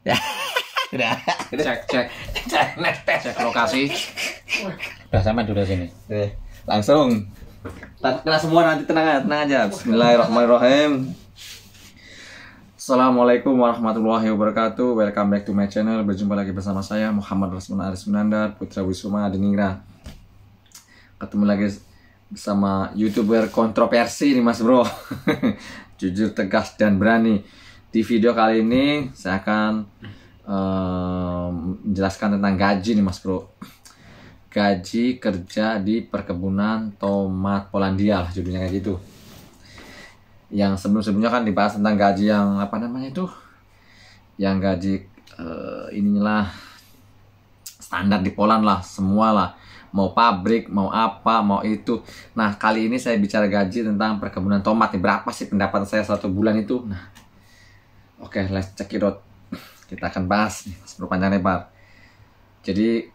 Ya, udah. Cek lokasi. Udah sama dulu sini. Langsung. Kena semua nanti, tenang aja. Bismillahirrahmanirrahim. Assalamualaikum warahmatullahi wabarakatuh. Welcome back to my channel. Berjumpa lagi bersama saya Muhammad Rasman Aris Munandar, Putra Wisuma Adiningrat. Ketemu lagi bersama YouTuber kontroversi nih Mas Bro. Jujur, tegas, dan berani. Di video kali ini saya akan menjelaskan tentang gaji nih Mas Bro. Gaji kerja di perkebunan tomat Polandia lah, judulnya kayak gitu. Yang sebelum-sebelumnya kan dibahas tentang gaji yang apa namanya itu, yang gaji inilah standar di Poland lah, semua lah, mau pabrik, mau apa, mau itu. Nah, kali ini saya bicara gaji tentang perkebunan tomat nih. Berapa sih pendapatan saya satu bulan itu? Nah, oke, let's check it out. Kita akan bahas nih, panjang lebar. Jadi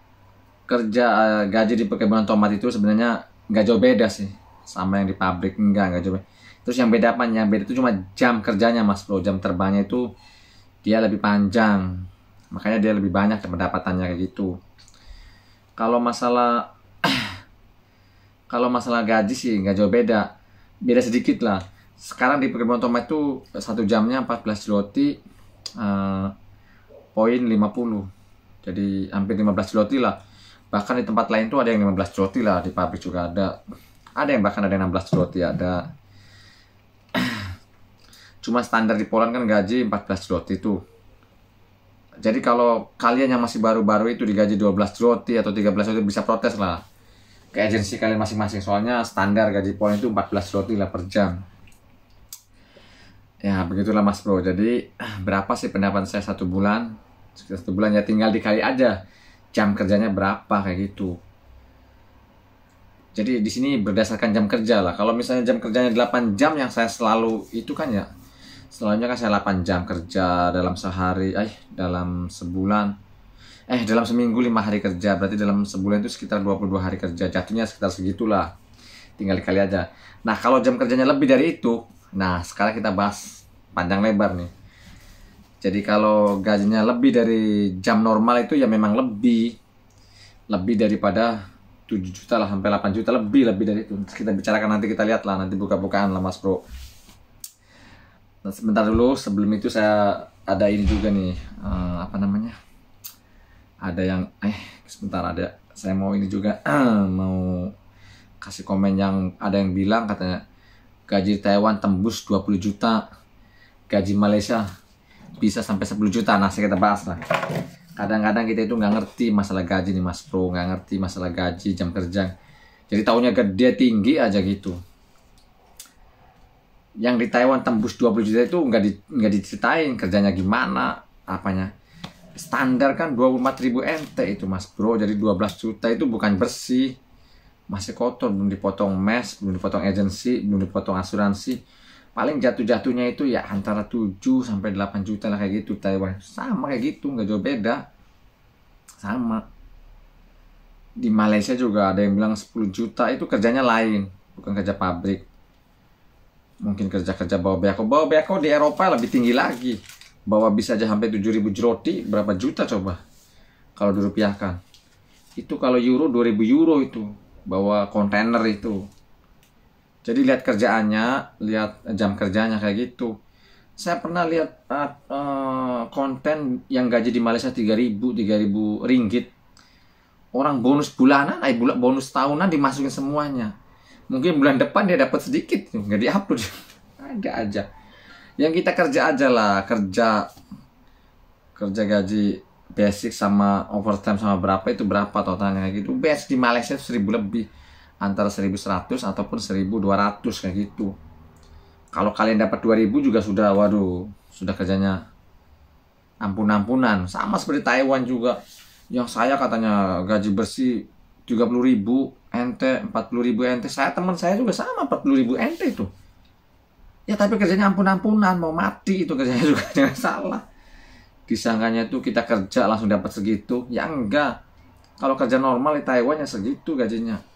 kerja gaji di perkebunan tomat itu sebenarnya nggak jauh beda sih sama yang di pabrik, nggak jauh beda. Terus yang beda apa? Yang beda itu cuma jam kerjanya Mas Bro. Jam terbangnya itu dia lebih panjang, makanya dia lebih banyak pendapatannya kayak gitu. Kalau masalah gaji sih nggak jauh beda, beda sedikit lah. Sekarang di perkebunan tomat itu satu jamnya 14 zloty poin 50, jadi hampir 15 zloty lah. Bahkan di tempat lain tuh ada yang 15 zloty lah, di pabrik juga ada yang bahkan ada yang 16 zloty ada. Cuma standar di Poland kan gaji 14 zloty itu. Jadi kalau kalian yang masih baru-baru itu digaji 12 zloty atau 13 zloty bisa protes lah ke agensi kalian masing-masing. Soalnya standar gaji Poland itu 14 zloty lah per jam. Ya begitulah Mas Bro. Jadi berapa sih pendapatan saya satu bulan? Satu bulan ya tinggal dikali aja jam kerjanya berapa kayak gitu. Jadi di sini berdasarkan jam kerja lah. Kalau misalnya jam kerjanya 8 jam yang saya selalu itu kan ya, selalunya kan saya 8 jam kerja dalam sehari, dalam sebulan, dalam seminggu 5 hari kerja. Berarti dalam sebulan itu sekitar 22 hari kerja. Jatuhnya sekitar segitulah. Tinggal dikali aja. Nah, kalau jam kerjanya lebih dari itu, nah sekarang kita bahas panjang lebar nih. Jadi kalau gajinya lebih dari jam normal itu ya memang lebih daripada 7 juta lah, sampai 8 juta lebih dari itu. Kita bicarakan nanti, kita lihat lah nanti buka-bukaan lah Mas Bro. Nah, sebentar dulu, sebelum itu saya ada ini juga nih, apa namanya? Ada yang sebentar, ada saya mau ini juga mau kasih komen. Yang ada yang bilang katanya gaji Taiwan tembus 20 juta, gaji Malaysia bisa sampai 10 juta. Nah, kita bahas lah. Kadang-kadang kita itu nggak ngerti masalah gaji nih Mas Bro, nggak ngerti masalah gaji, jam kerja. Jadi taunya gede tinggi aja gitu. Yang di Taiwan tembus 20 juta itu nggak diceritain kerjanya gimana, apanya. Standar kan 24.000 NT itu Mas Bro. Jadi 12 juta itu bukan bersih, masih kotor, belum dipotong mes, belum dipotong agensi, belum dipotong asuransi. Paling jatuh-jatuhnya itu ya antara 7 sampai 8 juta lah kayak gitu. Taiwan sama kayak gitu, nggak jauh beda. Sama. Di Malaysia juga ada yang bilang 10 juta itu kerjanya lain, bukan kerja pabrik. Mungkin kerja-kerja bawa beko di Eropa lebih tinggi lagi. Bawa bisa aja sampai 7.000 zloty, berapa juta coba kalau dirupiahkan. Itu kalau euro 2.000 euro itu bawa kontainer itu. Jadi lihat kerjaannya, lihat jam kerjanya kayak gitu. Saya pernah lihat konten yang gaji di Malaysia 3.000 ringgit. Orang bonus bulanan, bonus tahunan dimasukin semuanya. Mungkin bulan depan dia dapat sedikit, nggak diupload. Ada aja. Yang kita kerja aja lah, kerja gaji basic sama overtime sama berapa itu berapa totalnya kayak gitu. Basic di Malaysia itu 1.000 lebih. Antara 1.100 ataupun 1.200 kayak gitu. Kalau kalian dapat 2.000 juga sudah, waduh, sudah kerjanya ampun-ampunan. Sama seperti Taiwan juga. Yang saya katanya gaji bersih 30.000 NT, 40.000 NT. Teman saya juga sama 40.000 NT itu. Ya tapi kerjanya ampun-ampunan, mau mati itu kerjanya juga, jangan salah. Disangkanya tuh kita kerja langsung dapat segitu. Ya enggak. Kalau kerja normal di Taiwan ya segitu gajinya.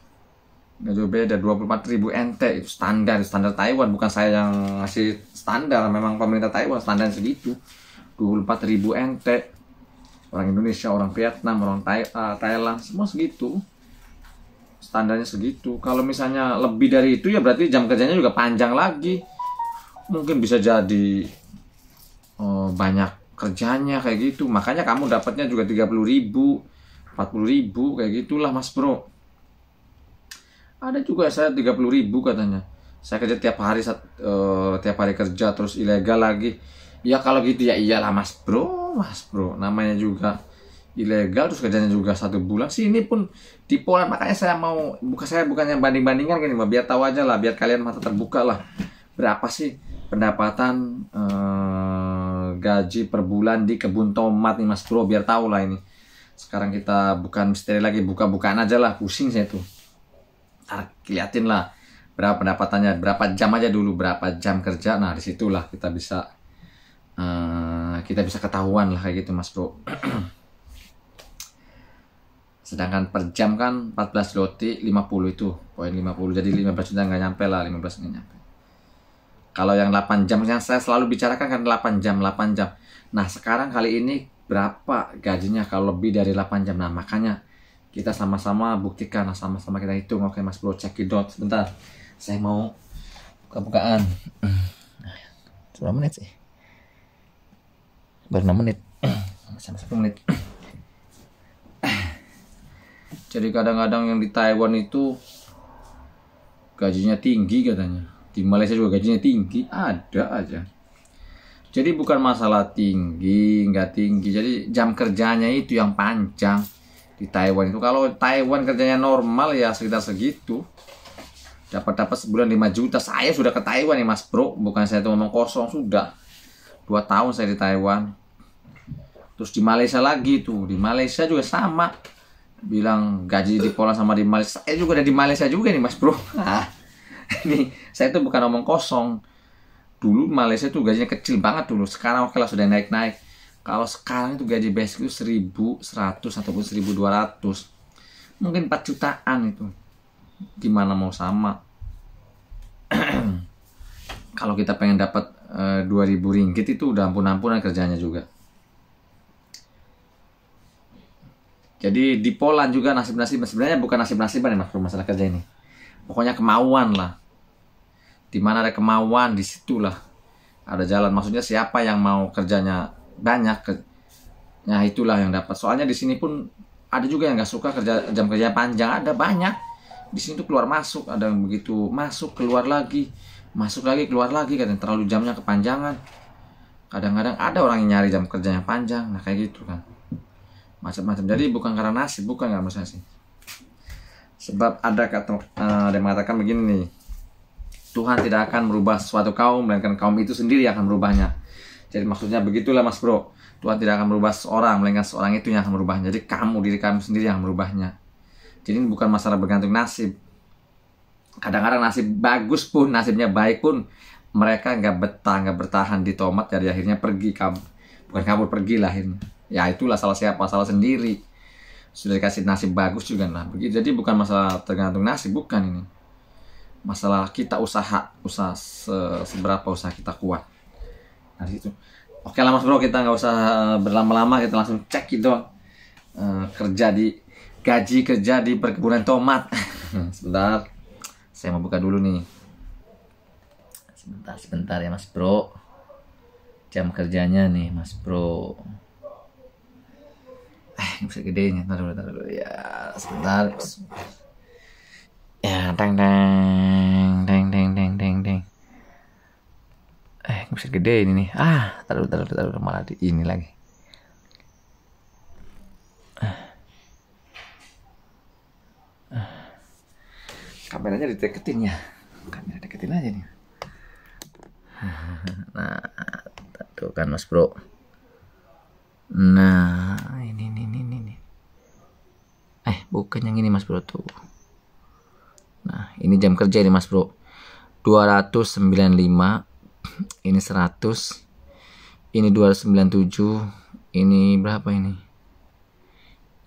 Nggak jauh beda, 24.000 NT itu standar Taiwan, bukan saya yang ngasih standar, memang pemerintah Taiwan standar segitu. 24.000 NT. Orang Indonesia, orang Vietnam, orang Thailand, semua segitu. Standarnya segitu. Kalau misalnya lebih dari itu ya berarti jam kerjanya juga panjang lagi. Mungkin bisa jadi banyak kerjanya kayak gitu. Makanya kamu dapatnya juga 30.000, 40.000 kayak gitulah Mas Bro. Ada juga saya 30.000 katanya. Saya kerja tiap hari kerja terus ilegal lagi. Ya kalau gitu ya iyalah Mas Bro, namanya juga ilegal terus kerjanya juga 1 bulan. Sini pun di Poland, makanya saya bukannya banding-bandingkan gini, biar tahu aja lah, biar kalian mata terbuka lah. Berapa sih pendapatan gaji per bulan di kebun tomat nih Mas Bro, biar tahu lah ini. Sekarang kita bukan misteri lagi, buka-bukaan aja lah, pusing saya tuh. Ntar liatin lah berapa pendapatannya, berapa jam aja dulu, berapa jam kerja. Nah disitulah kita bisa ketahuan lah kayak gitu Mas Bro. Sedangkan per jam kan 14 zloty 50 itu, poin 50, jadi 15 juta nggak nyampe lah, 15 nggak nyampe. Kalau yang 8 jam yang saya selalu bicarakan kan 8 jam. Nah sekarang kali ini berapa gajinya kalau lebih dari 8 jam. Nah makanya kita sama-sama buktikan, sama-sama kita hitung. Oke Mas Bro, cekidot sebentar. Saya mau buka-bukaan. Berapa menit sih? Baru 6 menit. Sama 1 menit. Jadi kadang-kadang yang di Taiwan itu gajinya tinggi katanya. Di Malaysia juga gajinya tinggi, ada aja. Jadi bukan masalah tinggi, nggak tinggi. Jadi jam kerjanya itu yang panjang di Taiwan itu. Kalau Taiwan kerjanya normal ya sekitar segitu. Dapat sebulan 5 juta. Saya sudah ke Taiwan nih Mas Bro. Bukan saya tuh ngomong kosong, sudah 2 tahun saya di Taiwan. Terus di Malaysia lagi tuh. Di Malaysia juga sama. Bilang gaji di Poland sama di Malaysia. Saya juga ada di Malaysia juga nih Mas Bro. Ini saya tuh bukan ngomong kosong. Dulu Malaysia tuh gajinya kecil banget dulu. Sekarang oke lah sudah naik-naik. Kalau sekarang itu gaji basic itu 1.100 ataupun 1.200. Mungkin 4 jutaan itu. Gimana mau sama? Kalau kita pengen dapat 2.000 ringgit itu udah ampun-ampunan kerjanya juga. Jadi di Poland juga nasib-nasiban. Sebenarnya bukan nasib-nasiban ya Mas Bro, masalah kerja ini. Pokoknya kemauan lah. Di mana ada kemauan, di situlah ada jalan. Maksudnya siapa yang mau kerjanya banyak, nah itulah yang dapat. Soalnya di sini pun ada juga yang nggak suka jam kerjanya panjang. Ada banyak. Di sini tuh keluar masuk, ada yang begitu masuk keluar lagi, masuk lagi keluar lagi, kadang terlalu jamnya kepanjangan. Kadang-kadang ada orang yang nyari jam kerjanya panjang, nah kayak gitu kan. Macam-macam. Jadi bukan karena nasib, bukan karena nasib. Sebab ada yang mengatakan begini nih, Tuhan tidak akan merubah suatu kaum, melainkan kaum itu sendiri akan merubahnya. Jadi maksudnya begitulah Mas Bro. Tuhan tidak akan merubah seorang, melainkan seorang itu yang akan merubahnya. Jadi diri kamu sendiri yang merubahnya. Jadi ini bukan masalah bergantung nasib. Kadang-kadang nasib bagus pun, nasibnya baik pun, mereka nggak bertahan di tomat, jadi akhirnya pergi bukan kabur, pergi lah akhirnya. Ya itulah salah siapa, salah sendiri. Sudah dikasih nasib bagus juga lah. Begitu. Jadi bukan masalah tergantung nasib, bukan ini. Masalah kita usaha seberapa usaha kita kuat. Nah itu. Oke lah Mas Bro, kita nggak usah berlama-lama, kita langsung cek gitu. Gaji kerja di perkebunan tomat. Sebentar, saya mau buka dulu nih. Sebentar ya Mas Bro. Jam kerjanya nih Mas Bro. Nggak bisa gedenya, taruh dulu ya, sebentar. Ya, deng. Nggak bisa gede ini nih. Taruh malah di ini lagi. Kameranya dideketin ya. Kamera deketin aja nih. Nah, tuh kan Mas Bro. Nah, ini. Bukan yang ini Mas Bro tuh. Nah, ini jam kerja ini Mas Bro. 295, ini 100, ini 297, ini berapa ini?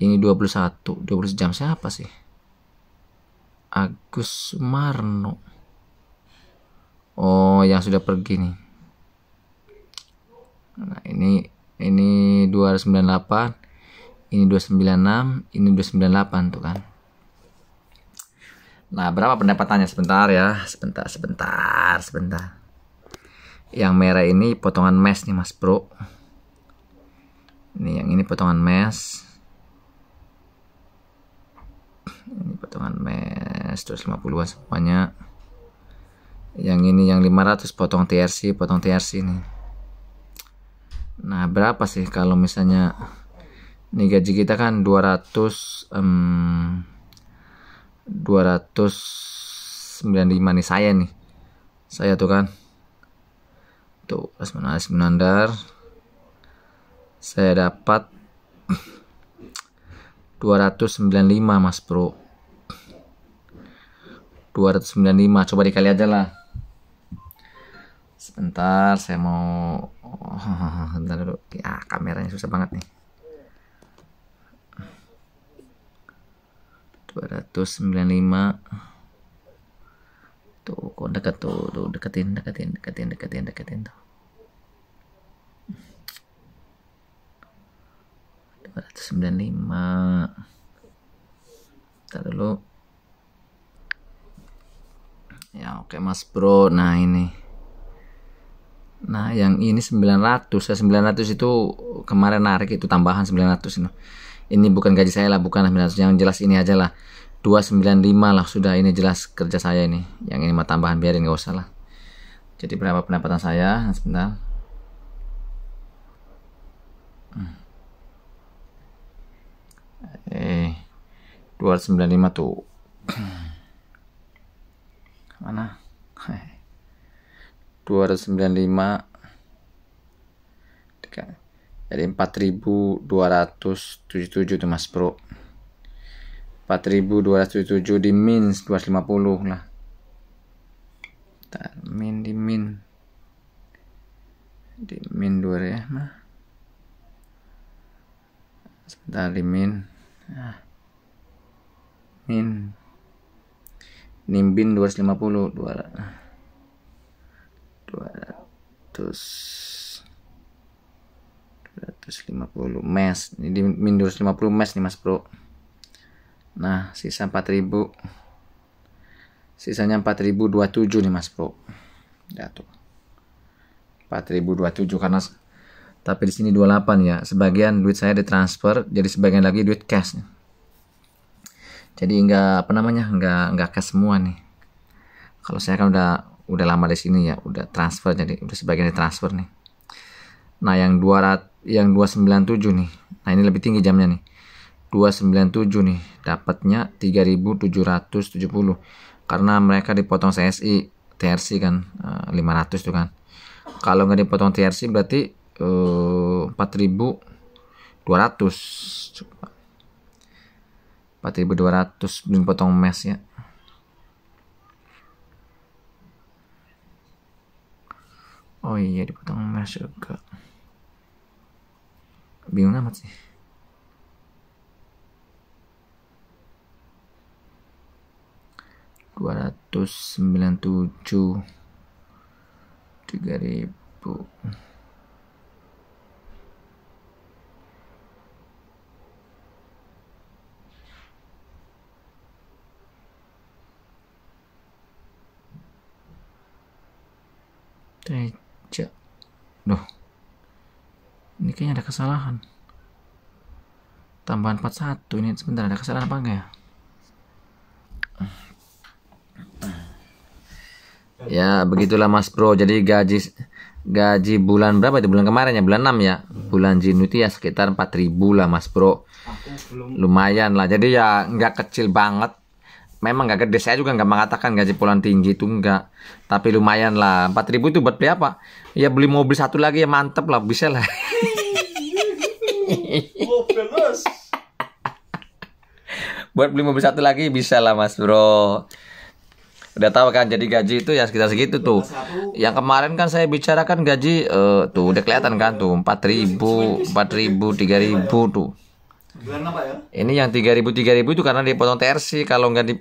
Ini 21 jam. Siapa sih? Agus Sumarno. Oh, yang sudah pergi nih. Nah, ini Ini 298, ini 296, ini 298 tuh kan. Nah, berapa pendapatannya? Sebentar ya, sebentar. Yang merah ini potongan mesh nih Mas Bro. Ini yang ini potongan mesh. Ini potongan mesh 250-an semuanya. Yang ini yang 500 potong TRC nih. Nah, berapa sih kalau misalnya ini gaji kita kan 295 nih saya tuh kan tuh pas menandar saya dapat 295 Mas Bro. 295, coba dikali aja lah. Sebentar, saya mau bentar dulu. Ya, kameranya susah banget nih. 295. Tuh, kok dekat tuh, deketin tuh. 295. Bentar dulu. Ya, oke Mas Bro. Nah, ini. Nah, yang ini 900. 900 itu kemarin narik itu tambahan 900 ini. Ini bukan gaji saya lah, bukan 900. Yang jelas ini aja lah. 295 lah sudah, ini jelas kerja saya ini. Yang ini mah tambahan, biarin nggak usah lah. Jadi berapa pendapatan saya? Nah, sebentar. 295 tuh. Mana? 295 jadi 4.277 tuh Mas Bro. 4.277 di min 250 lah. Bentar, di min 2 ya. Nah. Sebentar di min. Nah. Min 250 250 mes. Ini di min 250 mes nih Mas Bro. Nah, sisa 4.000. Sisanya 4.027 nih Mas Bro. Ya tuh. 4.027 karena tapi di sini 28 ya. Sebagian duit saya ditransfer, jadi sebagian lagi duit cash nih. Jadi enggak cash semua nih. Kalau saya kan udah lama di sini ya, udah transfer, jadi udah sebagian ditransfer nih. Nah, yang 297 nih. Nah, ini lebih tinggi jamnya nih. 297 nih, dapatnya 3.770 karena mereka dipotong CSI, TRC kan 500 tuh kan. Kalau nggak dipotong TRC berarti 4.200. Coba. 4.200 belum potong mes ya. Oh iya, dipotong mes juga. Bingung amat sih. $297 3.000. Teja. Duh. Ini kayaknya ada kesalahan. Tambahan 41 ini, sebentar, ada kesalahan apa enggak ya? Ya begitulah Mas Bro. Jadi gaji bulan berapa itu? Bulan kemarin ya, bulan 6 ya. Bulan Juni itu ya sekitar 4.000 lah Mas Bro. Lumayan lah. Jadi ya nggak kecil banget. Memang nggak gede. Saya juga nggak mengatakan gaji bulan tinggi itu enggak. Tapi lumayan lah. 4.000 itu buat beli apa? Ya beli mobil satu lagi ya, mantep lah, bisa lah. Buat beli mobil satu lagi bisa lah Mas Bro. Udah tahu kan, jadi gaji itu ya sekitar segitu tuh. Yang kemarin kan saya bicarakan gaji tuh udah kelihatan kan tuh 4.000, 3.000 tuh. Ini yang 3.000 itu karena dipotong TRC. Kalau nggak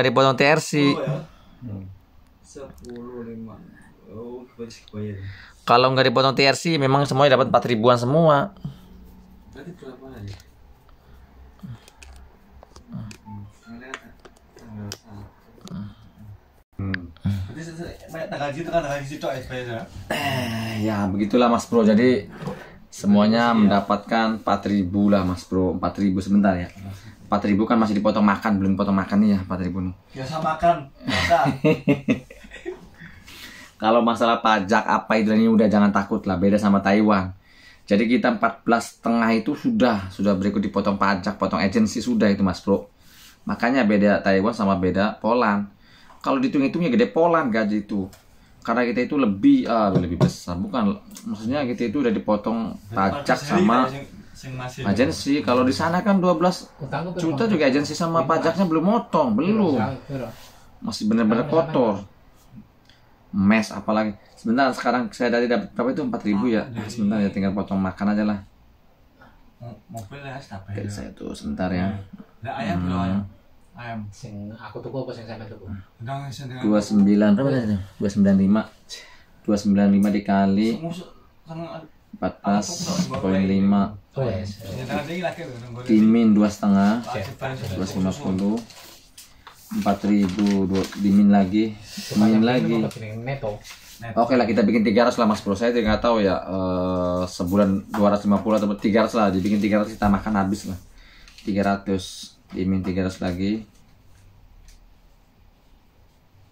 dipotong TRC, Kalau nggak dipotong TRC memang semuanya dapat 4 ribuan semua. Berarti berapa aja? Berarti tanggal itu kan tanggal situ ya sebenarnya. Ya begitulah Mas Bro. Jadi semuanya mendapatkan 4.000 lah Mas Bro. 4.000 sebentar ya. 4.000 kan masih dipotong makan, belum potong makan nih ya 4.000 nih. Biasa makan, biasa. Kalau masalah pajak apa itu ini udah jangan takut lah, beda sama Taiwan. Jadi kita 14,5 itu sudah berikut dipotong pajak, potong agensi sudah itu Mas Bro. Makanya beda Taiwan sama beda Poland. Kalau dihitung-hitungnya gede Poland gaji itu. Karena kita itu lebih besar, bukan maksudnya kita itu udah dipotong pajak sama agensi. Kalau di sana kan 12 juta juga agensi sama pajaknya belum motong, belum. Masih bener-bener kotor. Mes apalagi. Sebentar sekarang saya dari dapat berapa itu 4.000 ya. Sebentar ya tinggal potong makan aja lah. Mobil ya, Oke, saya tuh sebentar ya. Nah, ayam berapa ayam? Sing aku tuku apa sing sampe tuku? 29 berapa tadi? 295. 295 dikali 14,5. Oh yes. Dimin 2,5. 250. 4.000 dimin lagi. Dimin lagi. Neto. Oke lah kita bikin 300 lah Mas Bro. Saya tidak tahu ya sebulan 250 atau 300 lah. Dibikin 300 kita makan habis lah. 300 dimin 300 lagi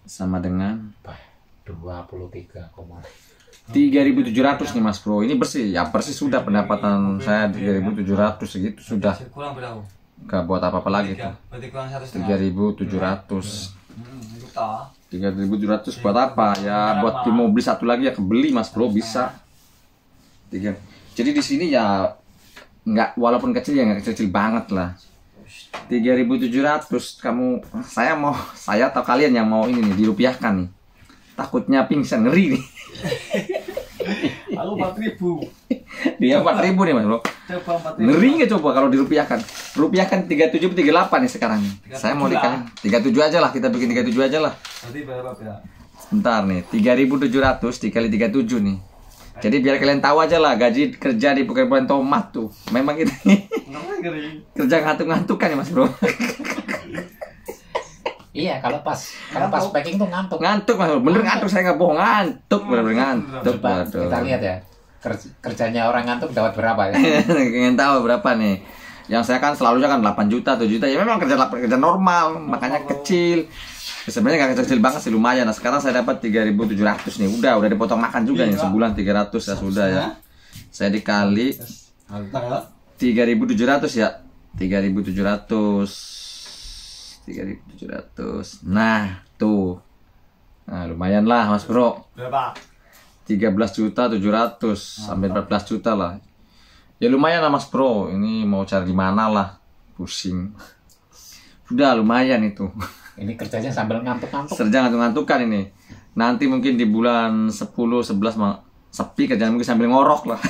sama dengan 23,5. 3.700 nih Mas Bro. Ini bersih ya, bersih sudah pendapatan saya 3.700 segitu sudah. Kurang berapa? Gak buat apa-apa lagi tuh. Berarti kurang 3.700. 3.700 buat apa? Ya buat di mobil satu lagi ya kebeli Mas Bro bisa. Jadi di sini ya nggak, walaupun kecil ya nggak kecil-kecil banget lah. 3.700 saya atau kalian yang mau ini nih dirupiahkan nih. Takutnya pingsan, ngeri nih. Aku 4.000. Dia 4.000 nih Mas Bro. Coba 4.000. Ngeri nggak coba kalau dirupiahkan? Rupiahkan 37 38 nih sekarang nih. Saya mau dikali 37 aja lah, kita bikin 37 aja lah. Berarti berapa ya? Bentar nih, 3.700 dikali 37 nih. Jadi biar kalian tahu aja lah gaji kerja di bukan tomat tuh. Memang itu kerja ngantuk-ngantukan ya Mas Bro. Iya, kalau pas packing tuh ngantuk. Ngantuk Mas Bro, bener ngantuk, saya nggak bohong, ngantuk, bener-bener ngantuk. Coba kita lihat ya. Kerjanya orang ngantuk dapat berapa ya? Ingin tahu berapa nih? Yang saya kan selalu kan 8 juta, 7 juta. Ya memang kerja normal, makanya kecil. Sebenarnya nggak kecil banget sih, lumayan. Nah sekarang saya dapat 3.700 nih. Udah dipotong makan juga nih, sebulan 300 ya sudah ya. Saya dikali 3.700 ya. 3.700. Nah tuh, nah lumayan lah Mas Bro. Berapa? 13.700 sampai 14 juta lah. Ya lumayan lah Mas Bro. Ini mau cari di mana lah, pusing. Udah lumayan itu. Ini kerjanya sambil ngantuk-ngantuk. Kerja ngantuk-ngantukan ini. Nanti mungkin di bulan 10, 11 sepi kerjaan, mungkin sambil ngorok lah.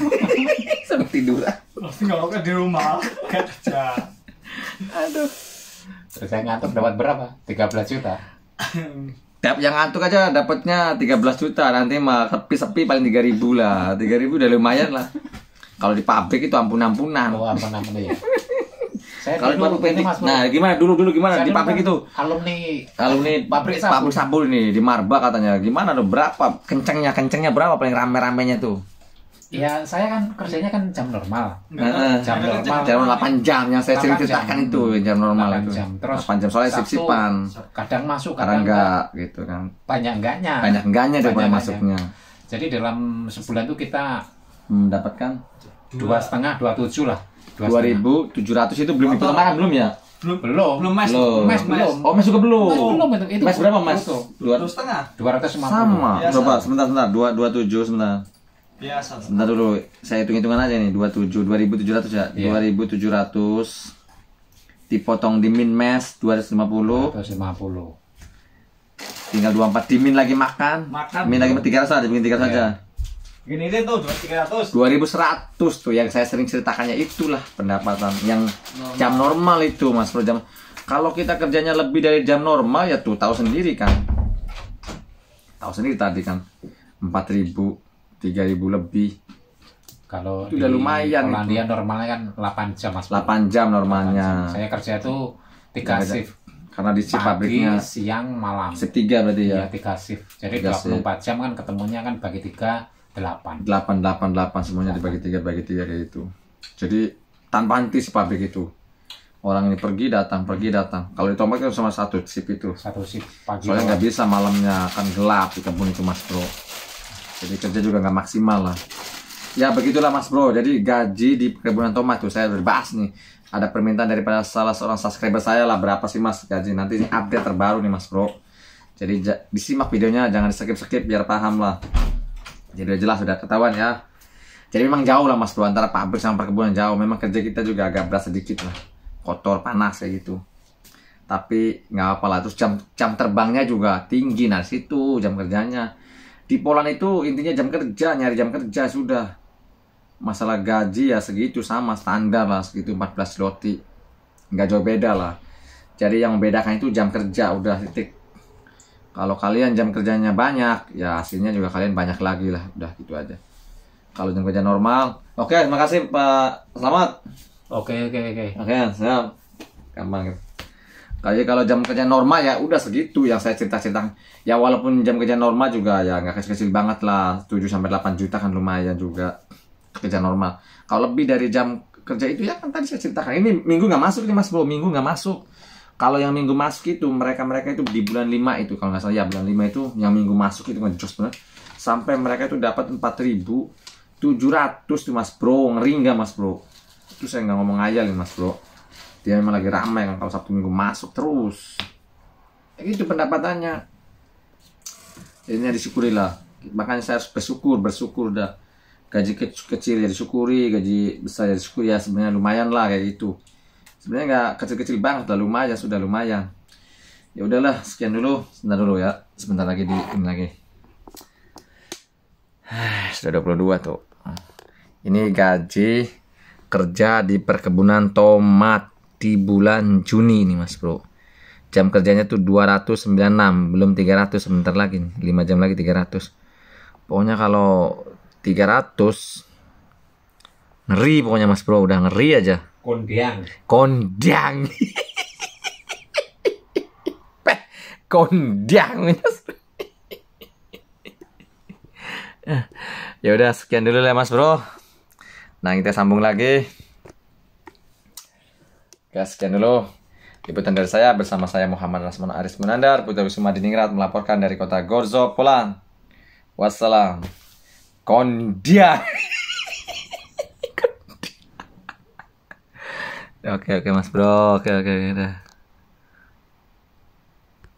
Sambil tiduran. Pasti ngoroknya di rumah, kerja. Aduh. Terus saya ngantuk dapat berapa? 13 juta. Yang ngantuk aja dapatnya 13 juta. Nanti mah sepi paling 3.000 lah. 3.000 udah lumayan lah. Kalau di pabrik itu ampun-ampunan. Oh, ampun ya. Saya Kalau di pabrik ini Mas Bro. nah gimana dulu gimana Saya di pabrik kan itu? Alumni Pabrik sabun ini di Marba katanya. Gimana tuh, berapa kencengnya berapa paling rame-ramenya tuh? Ya saya kan kerjanya kan jam normal. Jam 8 jam yang saya sering ceritakan itu jam normal 8 itu. jam. Terus 8 jam soalnya Sabtu sip-sipan. Kadang masuk, Kadang enggak gitu kan. Banyak enggaknya. Banyak enggaknya daripada masuknya. Jadi dalam sebulan itu kita Mendapatkan 2,5, 27 lah. 2.700 itu belum dipotong makan belum ya? Belum mes. Mes belum. Oh, mes juga belum. Itu Mes berapa Mas? 2,5. 250. Sama. Biasa. Coba sebentar 27 sebentar. Biasa. Sebentar dulu, saya hitung-hitungan aja nih. 2.700 ya. Iya. 2.700 dipotong di min mes 250. 250. Tinggal 24 dimin lagi makan. Min lagi 300 aja, bikin 300 aja. Gini deh tuh 300. 2.100 tuh yang saya sering ceritakannya, itulah pendapatan yang jam normal itu Mas Bro. Kalau kita kerjanya lebih dari jam normal ya tuh tahu sendiri kan. Tahu sendiri tadi kan 4.000 3.000 lebih. Kalau Itu udah lumayan Polandia normalnya kan 8 jam Mas. 8 jam normalnya. Saya kerja tuh 3 shift. Karena di shift Pagi, pabriknya siang, malam. shift 3 berarti ya. Iya, 3 shift. Jadi 3 24 jam kan ketemunya kan bagi 3 8. 8 semuanya dibagi 3 kayak gitu. Jadi tanpa henti si pabrik itu. Orang ini pergi datang. Kalau di Tomat kan sama satu shift itu. Satu shift pagi. Soalnya nggak bisa malamnya kan gelap di kebun itu Mas Bro. Jadi kerja juga nggak maksimal lah. Ya begitulah Mas Bro. Jadi gaji di perkebunan tomat tuh saya udah bahas nih. Ada permintaan daripada salah seorang subscriber saya lah, berapa sih Mas gaji. Nanti ini update terbaru nih Mas Bro. Jadi disimak videonya, jangan di skip biar paham lah. Jadi udah jelas, udah ketahuan ya. Jadi memang jauh lah Mas Bro, antara pabrik sama perkebunan jauh. Memang kerja kita juga agak berat sedikit lah, kotor, panas kayak gitu. Tapi nggak apa lah. Terus jam terbangnya juga tinggi. Nah situ jam kerjanya. Di Poland itu intinya jam kerja, nyari jam kerja sudah. Masalah gaji ya segitu, sama standar lah segitu, 14 zloty. Nggak jauh beda lah. Jadi yang membedakan itu jam kerja, udah titik. Kalau kalian jam kerjanya banyak, ya hasilnya juga kalian banyak lagi lah. Udah gitu aja. Kalau jam kerja normal. Oke, terima kasih Pak Selamat. Oke. Oke, siap. Gampang gitu. Kalau jam kerja normal ya udah segitu yang saya cerita-cerita. Ya walaupun jam kerja normal juga ya nggak kecil-kecil banget lah. 7-8 juta kan lumayan juga. Kerja normal. Kalau lebih dari jam kerja itu ya kan tadi saya ceritakan. Ini minggu nggak masuk nih Mas Bro, minggu nggak masuk. Kalau yang minggu masuk itu mereka itu di bulan 5 itu kalau nggak salah ya, bulan 5 itu yang minggu masuk itu ngejos bener. Sampai mereka itu dapat 4.700 tuh Mas Bro. Ngeri nggak Mas Bro? Itu saya nggak ngomong ngayal nih Mas Bro. Dia memang lagi ramai kan kalau Sabtu Minggu masuk terus. Ya gitu pendapatannya. Jadinya disyukurilah. Makanya saya harus bersyukur dah. Gaji kecil ya disyukuri, gaji besar ya disyukuri, ya sebenarnya lumayan lah kayak gitu. Sebenarnya nggak kecil-kecil banget lah, lumayan, sudah lumayan. Ya udahlah, sekian dulu, sebentar dulu ya, sebentar lagi ini lagi. Sudah 22 tuh. Ini gaji kerja di perkebunan tomat di bulan Juni nih Mas Bro. Jam kerjanya tuh 296, belum 300 sebentar lagi nih, 5 jam lagi 300. Pokoknya kalau 300 ngeri pokoknya Mas Bro, udah ngeri aja. Kondiang kondiang ya udah sekian dulu lah Mas Bro. Nah kita sambung lagi. Oke, sekian dulu liputan dari saya bersama saya Muhammad Rasman Aris Munandar Putra Wisuma Diningrat melaporkan dari kota Gorzo, Poland. Wassalam. Kondiang. Oke Mas Bro, oke udah.